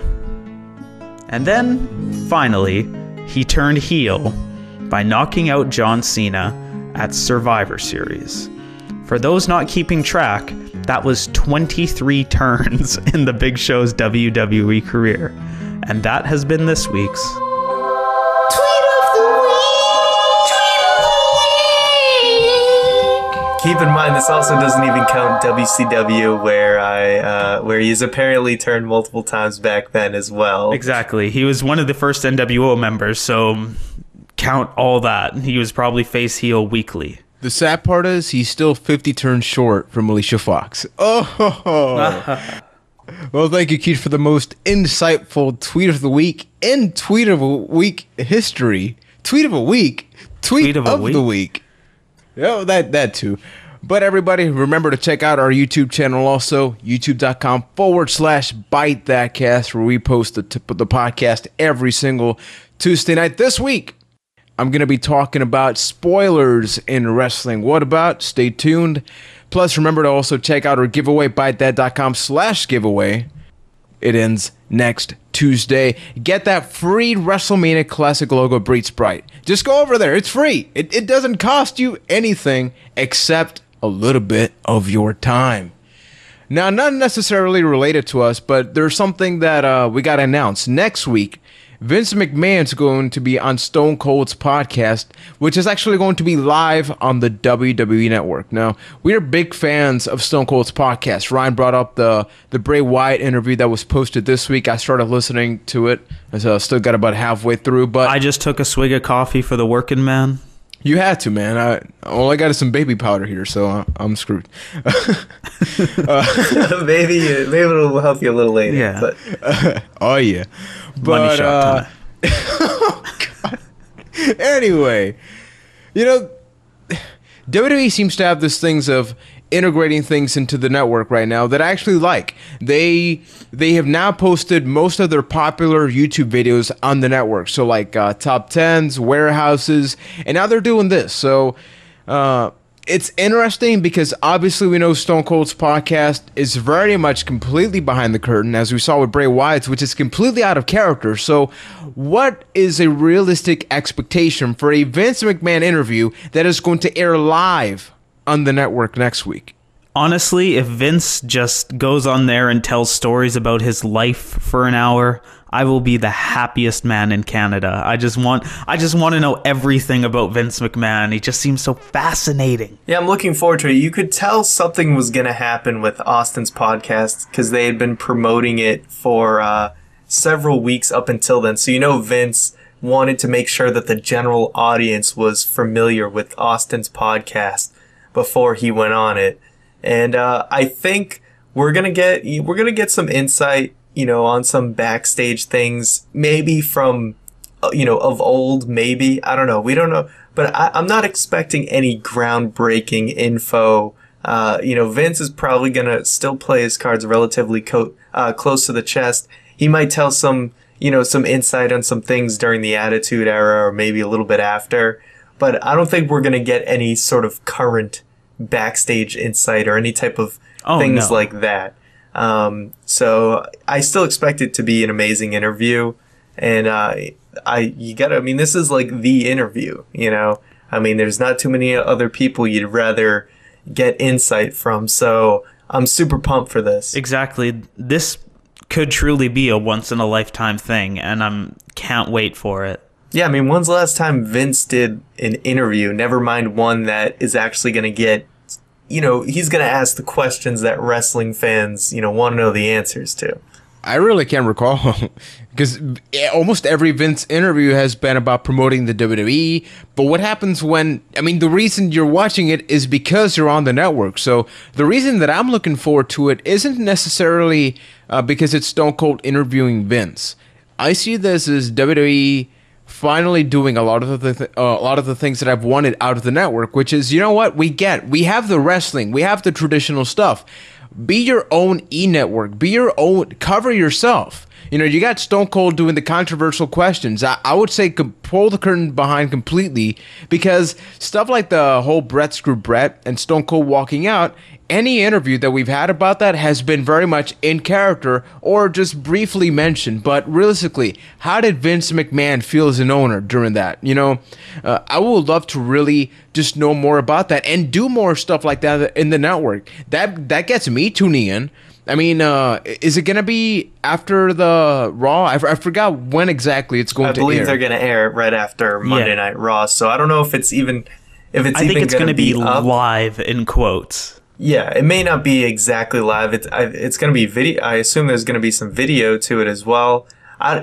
And then, finally, he turned heel by knocking out John Cena at Survivor Series. For those not keeping track, that was 23 turns in the Big Show's WWE career. And that has been this week's Keep in mind, this also doesn't even count WCW, where he's apparently turned multiple times back then as well. Exactly. He was one of the first NWO members, so count all that. He was probably face heel weekly. The sad part is he's still 50 turns short from Alicia Fox. Oh. Well, thank you, Keith, for the most insightful tweet of the week in tweet of a week history. Tweet of a week. Tweet of the week. Oh, that too. But everybody, remember to check out our YouTube channel also, youtube.com/ByteThatCast, where we post the podcast every single Tuesday night. This week, I'm going to be talking about spoilers in wrestling. What about? Stay tuned. Plus, remember to also check out our giveaway, ByteThat.com/giveaway. It ends next Tuesday. Get that free WrestleMania Classic logo Breed Sprite. Just go over there. It's free. It doesn't cost you anything except a little bit of your time. Now, not necessarily related to us, but there's something that we got to announce. Next week, Vince McMahon's going to be on Stone Cold's podcast, which is actually going to be live on the WWE Network. Now, we're big fans of Stone Cold's podcast. Ryan brought up the Bray Wyatt interview that was posted this week. I started listening to it. I still got about halfway through, but I just took a swig of coffee for the working man. You had to, man. All I got is some baby powder here, so I'm screwed. Maybe it'll help you a little later. Yeah. But. Oh, yeah. But, money shot time. Oh, God. Anyway, WWE seems to have this things of integrating things into the network right now that I actually like. They have now posted most of their popular YouTube videos on the network. So like top 10s, warehouses, and now they're doing this. So it's interesting because obviously we know Stone Cold's podcast is very much completely behind the curtain, as we saw with Bray Wyatt's, which is completely out of character. So what is a realistic expectation for a Vince McMahon interview that is going to air live on the network next week? Honestly, if Vince just goes on there and tells stories about his life for an hour, I will be the happiest man in Canada. I just want to know everything about Vince McMahon. He just seems so fascinating. Yeah, I'm looking forward to it. You could tell something was going to happen with Austin's podcast because they had been promoting it for several weeks up until then. So Vince wanted to make sure that the general audience was familiar with Austin's podcast before he went on it. And I think we're gonna get some insight, on some backstage things, maybe from, of old, maybe. I don't know. We don't know. But I'm not expecting any groundbreaking info. Vince is probably gonna still play his cards relatively close to the chest. He might tell some insight on some things during the Attitude Era or maybe a little bit after. But I don't think we're gonna get any sort of current backstage insight or any type of things like that. So I still expect it to be an amazing interview. And this is like the interview, you know? I mean, there's not too many other people you'd rather get insight from. So I'm super pumped for this. Exactly. This could truly be a once-in-a-lifetime thing, and can't wait for it. Yeah, I mean, when's the last time Vince did an interview? Never mind one that is actually going to get, you know, he's going to ask the questions that wrestling fans, you know, want to know the answers to. I really can't recall because almost every Vince interview has been about promoting the WWE. But what happens when, I mean, the reason you're watching it is because you're on the network. So the reason that I'm looking forward to it isn't necessarily because it's Stone Cold interviewing Vince. I see this as WWE finally doing a lot of the things that I've wanted out of the network, which is, you know what, we have the wrestling, we have the traditional stuff. Be your own e-network. Be your own. Cover yourself. You know, you got Stone Cold doing the controversial questions. I would say pull the curtain behind completely, because stuff like the whole Brett screw Brett and Stone Cold walking out, any interview that we've had about that has been very much in character or just briefly mentioned. But realistically, how did Vince McMahon feel as an owner during that? You know, I would love to really just know more about that and do more stuff like that in the network. That gets me tuning in. I mean, is it going to be after the Raw? I forgot when exactly it's going to air. I believe they're going to air it right after Monday Night Raw. So I don't know if it's even I think it's going to be live in quotes. Yeah, it may not be exactly live. It's going to be video. I assume there's going to be some video to it as well.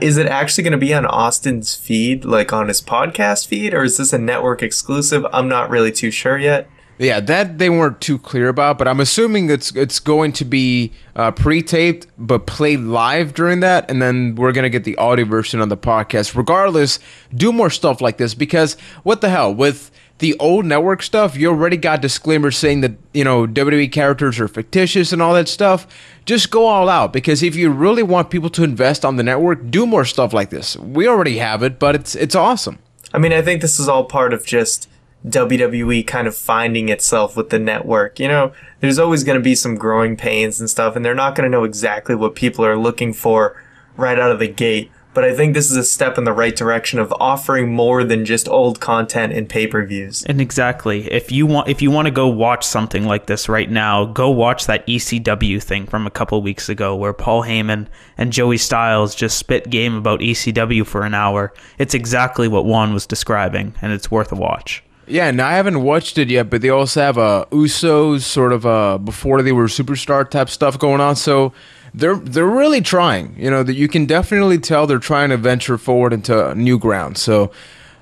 Is it actually going to be on Austin's feed, like on his podcast feed, or is this a network exclusive? I'm not really too sure yet. Yeah, that they weren't too clear about, but I'm assuming it's going to be pre-taped but played live during that, and then we're going to get the audio version on the podcast. Regardless, do more stuff like this, because what the hell, with the old network stuff, you already got disclaimers saying that, you know, WWE characters are fictitious and all that stuff. Just go all out, because if you really want people to invest on the network, do more stuff like this. We already have it, but it's awesome. I mean, I think this is all part of just WWE kind of finding itself with the network. You know, there's always going to be some growing pains and stuff, and they're not going to know exactly what people are looking for right out of the gate. But I think this is a step in the right direction of offering more than just old content in pay-per-views. And exactly, if you want to go watch something like this right now, go watch that ECW thing from a couple weeks ago where Paul Heyman and Joey Styles just spit game about ECW for an hour. It's exactly what Juan was describing, and it's worth a watch. Yeah, and I haven't watched it yet, but they also have Usos, sort of before they were superstar type stuff going on. So they're really trying. You know, that you can definitely tell they're trying to venture forward into new ground. So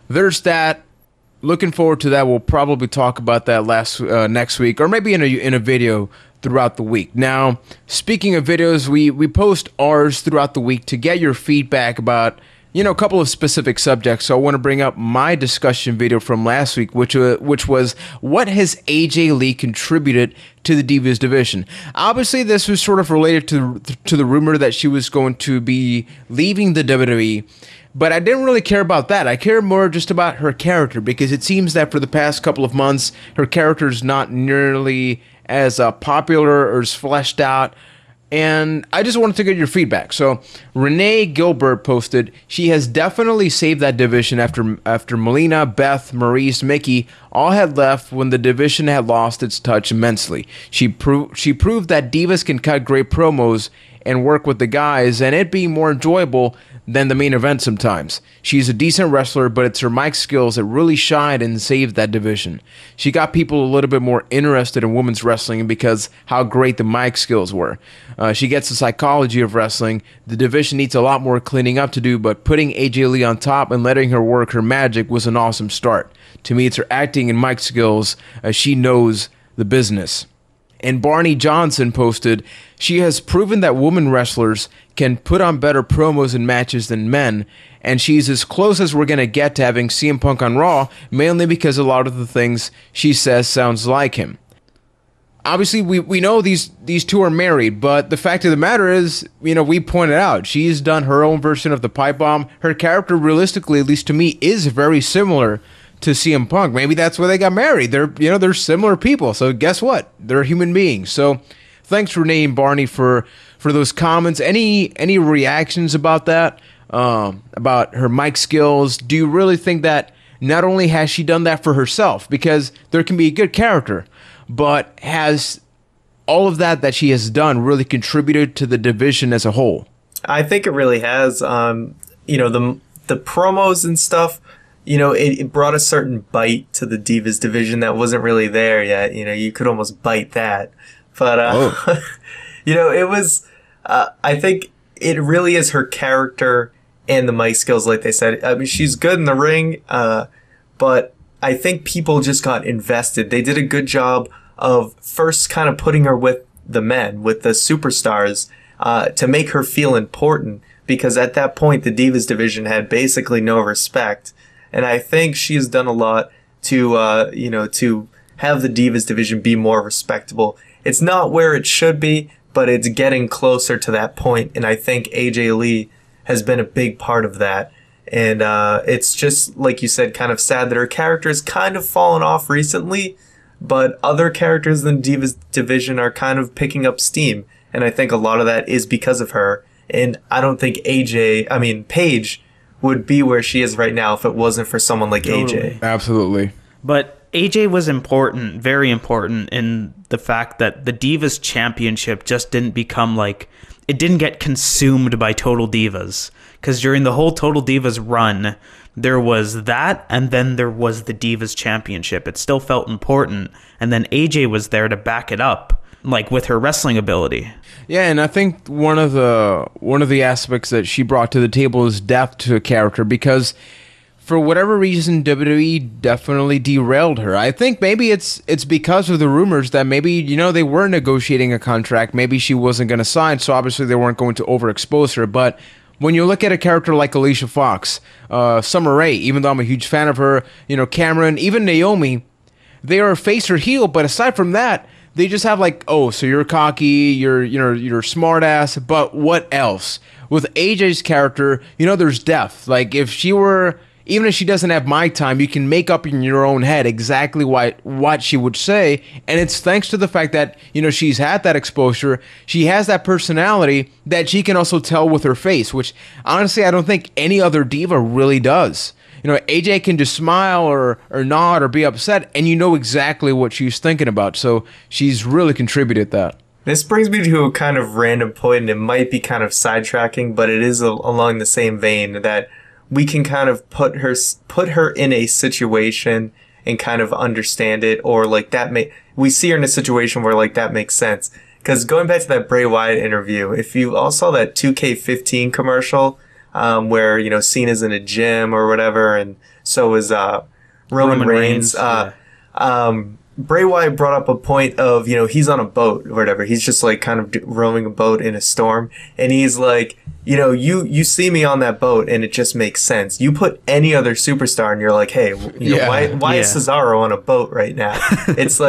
there's that. Looking forward to that. We'll probably talk about that next week, or maybe in a video throughout the week. Now, speaking of videos, we post ours throughout the week to get your feedback about, you know, a couple of specific subjects. So I want to bring up my discussion video from last week, which was what has AJ Lee contributed to the Divas division. Obviously, this was sort of related to the rumor that she was going to be leaving the WWE, but I didn't really care about that. I care more just about her character, because it seems that for the past couple of months, her character is not nearly as popular or as fleshed out. And I just wanted to get your feedback. So Renee Gilbert posted, she has definitely saved that division after Melina, Beth, Maurice, Mickey all had left when the division had lost its touch immensely. She proved that Divas can cut great promos and work with the guys, and it being more enjoyable than the main event sometimes. She's a decent wrestler, but it's her mic skills that really shined and saved that division. She got people a little bit more interested in women's wrestling because how great the mic skills were. She gets the psychology of wrestling. The division needs a lot more cleaning up to do, but putting AJ Lee on top and letting her work her magic was an awesome start. To me, it's her acting and mic skills. She knows the business. And Barney Johnson posted, she has proven that women wrestlers can put on better promos and matches than men, and she's as close as we're going to get to having CM Punk on Raw, mainly because a lot of the things she says sounds like him. Obviously, we know these two are married, but the fact of the matter is, you know, we pointed out, she's done her own version of the pipe bomb. Her character, realistically, at least to me, is very similar to CM Punk. Maybe that's why they got married. They're similar people. So guess what? They're human beings. So thanks Renee and Barney for those comments. Any reactions about that? About her mic skills? Do you really think that not only has she done that for herself, because there can be a good character, but has all of that she has done really contributed to the division as a whole? I think it really has. The promos and stuff, it brought a certain bite to the Divas division that wasn't really there yet. You could almost bite that. But, it was, I think it really is her character and the mic skills, like they said. I mean, she's good in the ring, but I think people just got invested. They did a good job of first kind of putting her with the men, with the superstars, to make her feel important, because at that point the Divas division had basically no respect. And I think she's done a lot to have the Divas division be more respectable. It's not where it should be, but it's getting closer to that point, and I think AJ Lee has been a big part of that. And it's just, like you said, kind of sad that her character has kind of fallen off recently, but other characters in the Divas division are kind of picking up steam, and I think a lot of that is because of her. And I don't think Paige would be where she is right now if it wasn't for someone like AJ. Absolutely. But AJ was important, very important, in the fact that the Divas Championship just didn't become it didn't get consumed by Total Divas. Because during the whole Total Divas run, there was that, and then there was the Divas Championship. It still felt important, and then AJ was there to back it up, with her wrestling ability. Yeah, and I think one of the aspects that she brought to the table is depth to a character, because for whatever reason, WWE definitely derailed her. I think maybe it's because of the rumors that maybe, they were negotiating a contract. Maybe she wasn't going to sign, so obviously they weren't going to overexpose her. But when you look at a character like Alicia Fox, Summer Rae, even though I'm a huge fan of her, Cameron, even Naomi, they are face or heel. But aside from that, they just have so you're cocky, you're smart ass, but what else? With AJ's character, there's depth. Even if she doesn't have mic time, you can make up in your own head exactly what she would say. And it's thanks to the fact that, she's had that exposure. She has that personality that she can also tell with her face, which honestly, I don't think any other diva really does. AJ can just smile or nod or be upset, and you know exactly what she's thinking about. So she's really contributed that. This brings me to a kind of random point, and it might be kind of sidetracking, but it is along the same vein that we can kind of put her in a situation and kind of understand it, or we see her in a situation where that makes sense. Because going back to that Bray Wyatt interview, if you all saw that 2K15 commercial, where Cena's in a gym or whatever, and so is Roman Reigns. Bray Wyatt brought up a point of he's on a boat or whatever. He's just kind of rowing a boat in a storm, and he's like, you see me on that boat, and it just makes sense. You put any other superstar, and you're like, hey, why is Cesaro on a boat right now? It's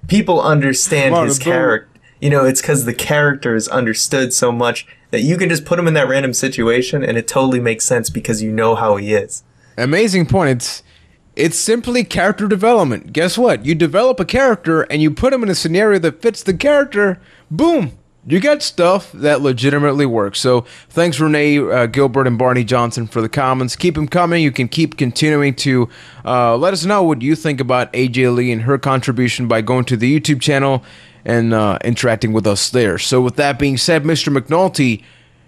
people understand his character. It's because the character is understood so much that you can just put him in that random situation, and it totally makes sense because you know how he is. Amazing point. It's simply character development. Guess what? You develop a character, and you put him in a scenario that fits the character. Boom! You got stuff that legitimately works. So thanks, Renee Gilbert and Barney Johnson, for the comments. Keep them coming. You can keep continuing to let us know what you think about AJ Lee and her contribution by going to the YouTube channel and interacting with us there. So with that being said, Mr. McNulty,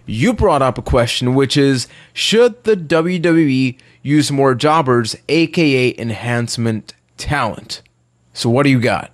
you brought up a question, which is, should the WWE use more jobbers, aka enhancement talent? So what do you got?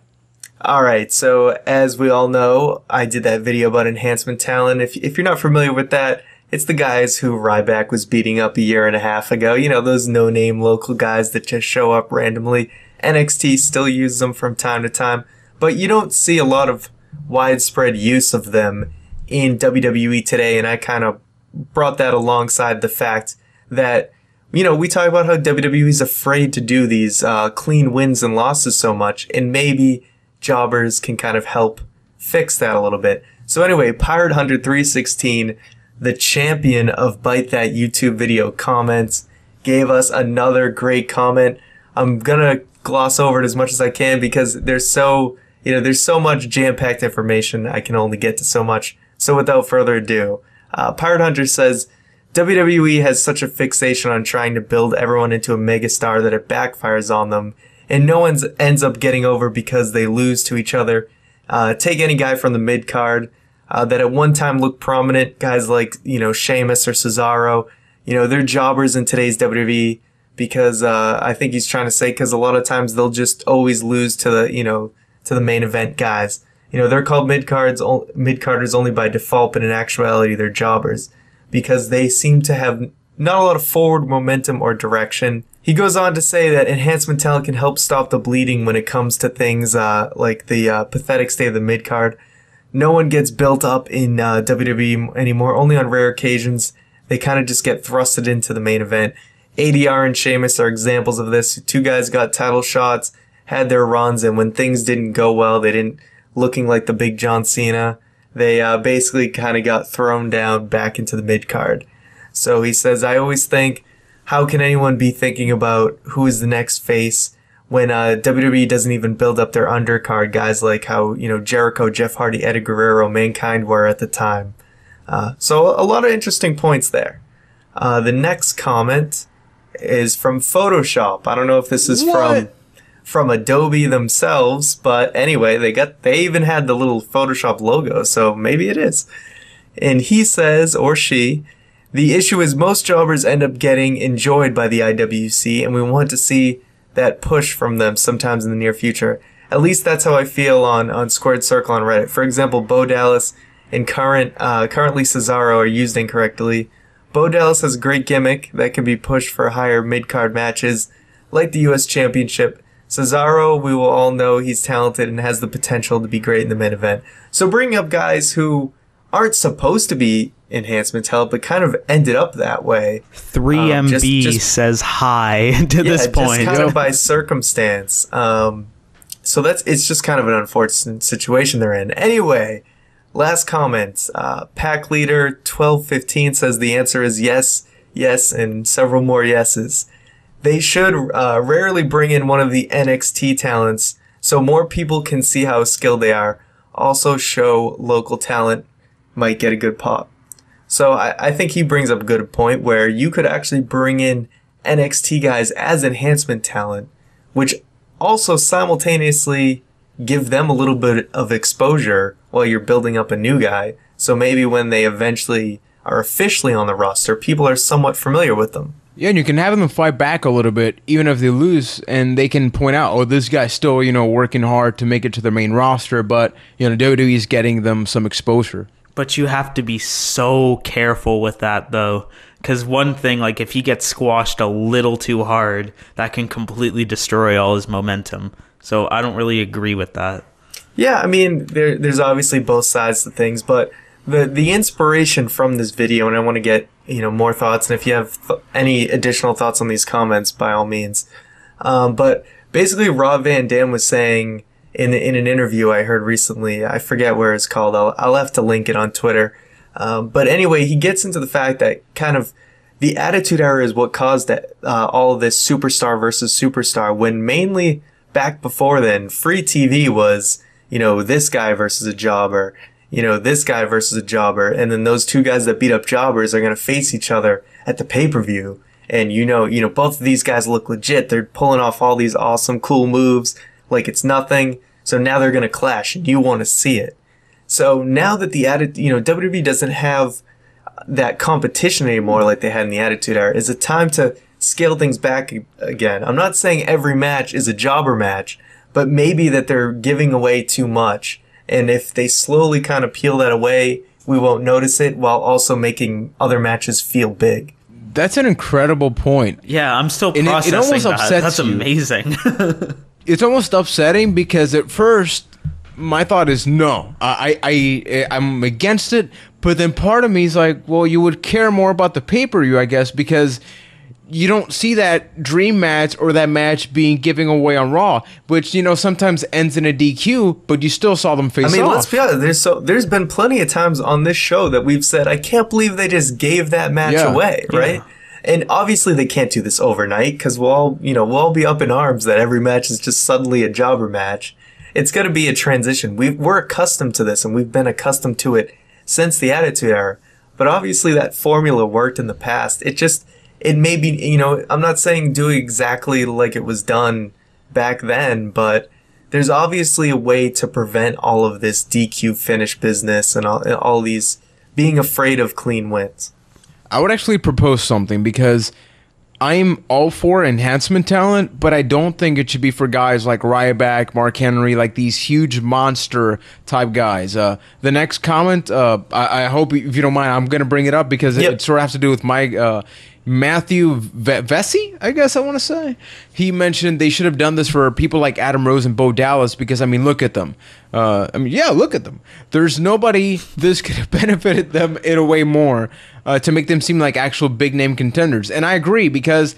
All right, so as we all know, I did that video about enhancement talent. If you're not familiar with that, it's the guys who Ryback was beating up a year and a half ago. Those no-name local guys that just show up randomly. NXT still uses them from time to time, but you don't see a lot of widespread use of them in WWE today, and I kind of brought that alongside the fact that, we talk about how WWE is afraid to do these clean wins and losses so much, and maybe jobbers can kind of help fix that a little bit. So anyway, Pirate Hunter 316, the champion of Byte That YouTube video comments, gave us another great comment. I'm gonna gloss over it as much as I can because they're so, there's so much jam-packed information. I can only get to so much. So without further ado, Pirate Hunter says, WWE has such a fixation on trying to build everyone into a megastar that it backfires on them, and no one ends up getting over because they lose to each other. Take any guy from the mid-card that at one time looked prominent, guys like, Sheamus or Cesaro. They're jobbers in today's WWE because I think he's trying to say because a lot of times they'll just always lose to the main event guys. They're called mid-carders only by default, but in actuality they're jobbers because they seem to have not a lot of forward momentum or direction. He goes on to say that enhancement talent can help stop the bleeding when it comes to things like the pathetic state of the mid-card. No one gets built up in WWE anymore, only on rare occasions. They kind of just get thrusted into the main event. ADR and Sheamus are examples of this. Two guys got title shots, had their runs, and when things didn't go well, they didn't looking like the big John Cena. They basically kind of got thrown down back into the mid-card. So he says, I always think, how can anyone be thinking about who is the next face when WWE doesn't even build up their undercard guys like how, Jericho, Jeff Hardy, Eddie Guerrero, Mankind were at the time. So a lot of interesting points there. The next comment is from Photoshop. I don't know if this is from Adobe themselves, but anyway, they even had the little Photoshop logo, so maybe it is. And he says, or she, the issue is most jobbers end up getting enjoyed by the IWC, and we want to see that push from them sometimes in the near future. At least that's how I feel on Squared Circle on Reddit. For example, Bo Dallas and currently Cesaro are used incorrectly. Bo Dallas has a great gimmick that can be pushed for higher mid-card matches, like the US Championship. Cesaro, we will all know he's talented and has the potential to be great in the main event. So bringing up guys who aren't supposed to be enhancement talent, but kind of ended up that way. 3MB says hi to this point. Just kind of by circumstance. So it's just kind of an unfortunate situation they're in. Anyway, last comment. Pack Leader 1215 says the answer is yes, yes, and several more yeses. They should rarely bring in one of the NXT talents so more people can see how skilled they are. Also show local talent might get a good pop. So I think he brings up a good point where you could actually bring in NXT guys as enhancement talent, which also simultaneously give them a little bit of exposure while you're building up a new guy. So maybe when they eventually are officially on the roster, people are somewhat familiar with them. Yeah, and you can have them fight back a little bit, even if they lose, and they can point out, oh, this guy's still, working hard to make it to the main roster, but, WWE is getting them some exposure. But you have to be so careful with that, though, because one thing, like, if he gets squashed a little too hard, that can completely destroy all his momentum. So I don't really agree with that. Yeah, I mean, there's obviously both sides to things, but the inspiration from this video, and I want to get more thoughts, and if you have any additional thoughts on these comments, by all means. But basically, Rob Van Dam was saying in an interview I heard recently, I forget where it's called. I'll have to link it on Twitter. But anyway, he gets into the fact that kind of the Attitude Era is what caused all of this superstar versus superstar. When mainly back before then, free TV was this guy versus a jobber. This guy versus a jobber, and then those two guys that beat up jobbers are going to face each other at the pay-per-view. And both of these guys look legit. They're pulling off all these awesome, cool moves like it's nothing. So now they're going to clash, and you want to see it. So now that WWE doesn't have that competition anymore like they had in the Attitude Era, is a time to scale things back again. I'm not saying every match is a jobber match, but maybe that they're giving away too much. And if they slowly kind of peel that away, we won't notice it while also making other matches feel big. That's an incredible point. Yeah, I'm still processing it almost that. upsets That's you. amazing. It's almost upsetting because at first my thought is no, I'm against it. But then part of me is like, well, you would care more about the pay-per-view, I guess, because you don't see that dream match or that match being giving away on Raw, which, sometimes ends in a DQ, but you still saw them face off. Let's be honest. There's been plenty of times on this show that we've said, I can't believe they just gave that match away, right? Yeah. And obviously they can't do this overnight because we'll all be up in arms that every match is just suddenly a jobber match. it's going to be a transition. We're accustomed to this, and we've been accustomed to it since the Attitude Era. But obviously that formula worked in the past. It may be, you know, I'm not saying do exactly like it was done back then, but there's obviously a way to prevent all of this DQ finish business and all these being afraid of clean wins. I would actually propose something, because I'm all for enhancement talent, but I don't think it should be for guys like Ryback, Mark Henry, like these huge monster type guys. The next comment, I hope, if you don't mind, I'm going to bring it up because it sort of has to do with my Matthew Vesey, I guess I want to say. He mentioned they should have done this for people like Adam Rose and Bo Dallas, because, I mean, look at them. Look at them. There's nobody this could have benefited them in a way more to make them seem like actual big-name contenders. And I agree, because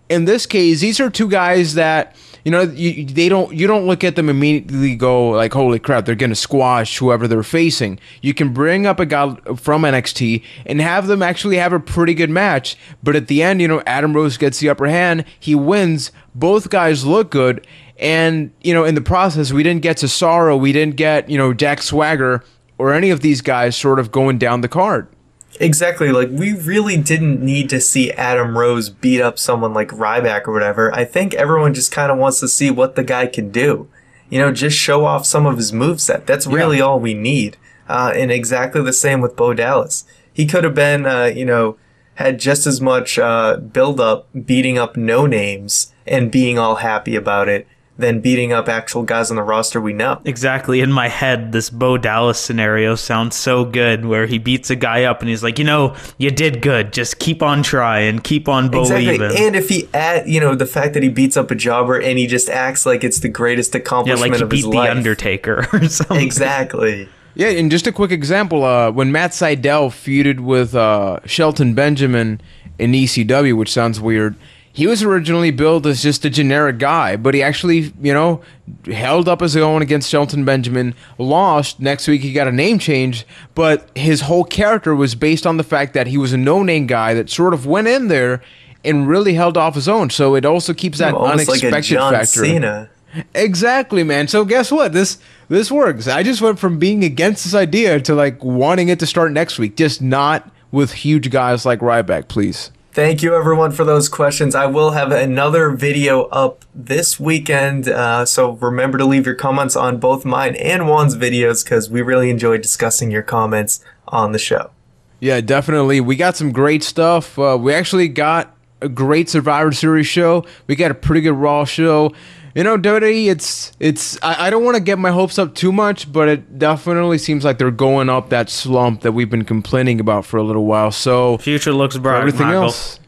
in this case, these are two guys that, you know, you don't look at them immediately go like, holy crap, they're going to squash whoever they're facing. You can bring up a guy from NXT and have them actually have a pretty good match. But at the end, you know, Adam Rose gets the upper hand. He wins. Both guys look good. And, you know, in the process, we didn't get Cesaro. We didn't get, you know, Jack Swagger or any of these guys sort of going down the card. Exactly. Like, we really didn't need to see Adam Rose beat up someone like Ryback or whatever. I think everyone just kind of wants to see what the guy can do. You know, just show off some of his moveset. That's really all we need. And exactly the same with Bo Dallas. He could have been, you know, had just as much build-up beating up no-names and being all happy about it than beating up actual guys on the roster we know. Exactly. In my head, this Bo Dallas scenario sounds so good, where he beats a guy up and he's like, you know, you did good. Just keep on trying. Keep on believing. Exactly. And if he you know, the fact that he beats up a jobber and he just acts like it's the greatest accomplishment of his life. Yeah, like he beat The Undertaker or something. Exactly. Yeah, and just a quick example, when Matt Sydal feuded with Shelton Benjamin in ECW, which sounds weird, he was originally billed as just a generic guy, but he actually, you know, held up his own against Shelton Benjamin, lost. Next week he got a name change, but his whole character was based on the fact that he was a no-name guy that sort of went in there and really held off his own. So it also keeps that unexpected like a John factor. Cena. Exactly, man. So guess what? This works. I just went from being against this idea to like wanting it to start next week, just not with huge guys like Ryback, please. Thank you, everyone, for those questions. I will have another video up this weekend, so remember to leave your comments on both mine and Juan's videos, because we really enjoyed discussing your comments on the show. Yeah, definitely. We got some great stuff. We actually got a great Survivor Series show. We got a pretty good Raw show. You know, WWE, I don't want to get my hopes up too much, but it definitely seems like they're going up that slump that we've been complaining about for a little while. So future looks bright. Everything Michael. else,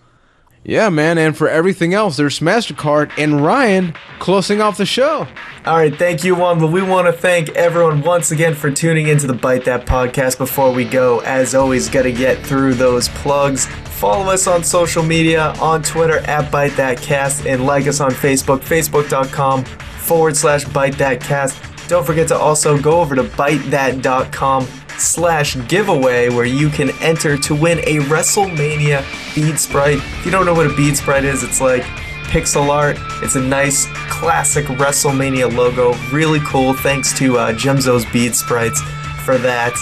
yeah, man. And for everything else, there's MasterCard and Ryan closing off the show. All right, thank you, Juan. But we want to thank everyone once again for tuning into the Byte That podcast. Before we go, as always, got to get through those plugs. Follow us on social media, on Twitter at Byte That Cast, and like us on Facebook, facebook.com/Byte That Cast. Don't forget to also go over to bytethat.com/giveaway, where you can enter to win a WrestleMania bead sprite. If you don't know what a bead sprite is, it's like pixel art. It's a nice classic WrestleMania logo. Really cool. Thanks to Gemzo's Bead Sprites for that.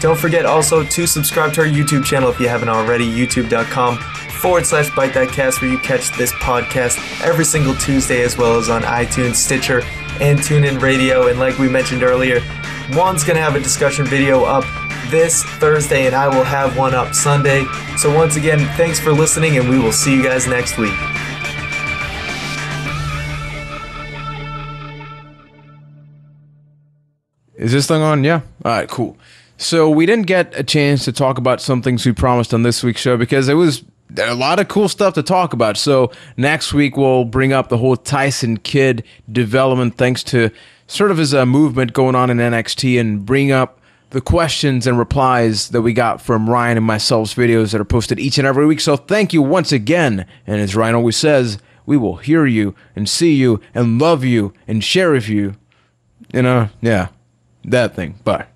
Don't forget also to subscribe to our YouTube channel if you haven't already, youtube.com/Byte That Cast, where you catch this podcast every single Tuesday, as well as on iTunes, Stitcher, and TuneIn Radio. And like we mentioned earlier, Juan's going to have a discussion video up this Thursday, and I will have one up Sunday. So once again, thanks for listening, and we will see you guys next week. Is this thing on? Yeah. All right, cool. So we didn't get a chance to talk about some things we promised on this week's show because it was a lot of cool stuff to talk about. So next week we'll bring up the whole Tyson Kidd development, thanks to sort of his movement going on in NXT, and bring up the questions and replies that we got from Ryan and myself's videos that are posted each and every week. So thank you once again. And as Ryan always says, we will hear you and see you and love you and share with you. You know, yeah, that thing. Bye.